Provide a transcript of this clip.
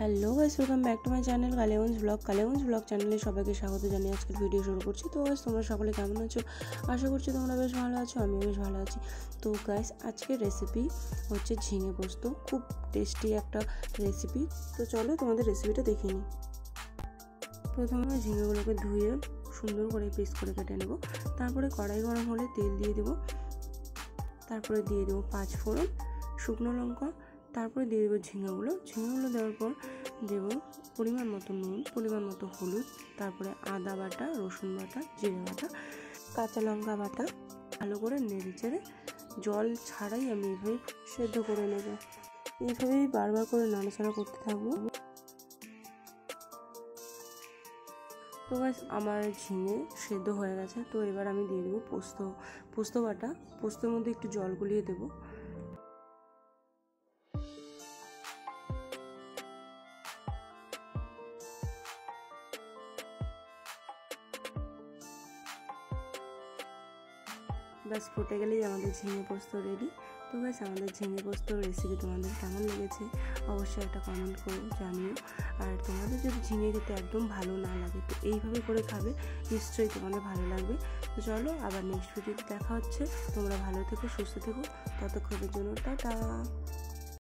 Hello guys, welcome back to my channel Kaleganj blog চ্যানেলে সবাইকে স্বাগত জানিয়ে আজকের ভিডিও শুরু করছি। তো গাইস, তোমরা সকলে কেমন আছো? আশা করছি তোমরা বেশ ভালো আছো, আমিও বেশ ভালো আছি। তো গাইস, আজকের রেসিপি হচ্ছে ঝিঙে পোস্ত, খুব টেস্টি একটা রেসিপি। তো চলো তোমাদের রেসিপিটা দেখিয়ে নিই। প্রথমে আমি ঝিঙেগুলোকে ধুয়ে সুন্দর করে পিস করে কেটে নেব। তারপরে কড়াই গরম হলে তেল দিয়ে দেবো, তারপরে দিয়ে দেবো 5 ফোড়ন, শুকনো লঙ্কা, তারপরে দিয়ে দেবো ঝিঙেগুলো দেওয়ার পর দেবো পরিমাণ মতো নুন, পরিমাণ মতো হলুদ, তারপরে আদা বাটা, রসুন বাটা, জিরে বাটা, কাঁচা লঙ্কা বাটা। ভালো করে নেড়ে চেড়ে জল ছাড়াই আমি এইভাবেই সেদ্ধ করে নেব। এইভাবেই বারবার করে নাড়াচাড়া করতে থাকবো। তো গাইস, আমার ঝিঙে সেদ্ধ হয়ে গেছে। তো এবার আমি দিয়ে দেবো পোস্ত বাটা। পোস্তের মধ্যে একটু জল গুলিয়ে দেবো। ব্যাস ফুটে গেলেই আমাদের ঝিঙে পোস্ত রেডি। তো গাইস, আমাদের ঝিঙে পোস্ত রেসিপি তোমাদের কেমন লেগেছে অবশ্যই একটা কমেন্ট করে জানিও। আর তোমাদের যদি ঝিঙে খেতে একদম ভালো না লাগে তো এইভাবে করে খাবে, নিশ্চয়ই তোমাদের ভালো লাগবে। তো চলো, আবার নেক্সট ভিডিওতে দেখা হচ্ছে। তোমরা ভালো থেকো, সুস্থ থেকো, ততক্ষণের জন্য টাটা।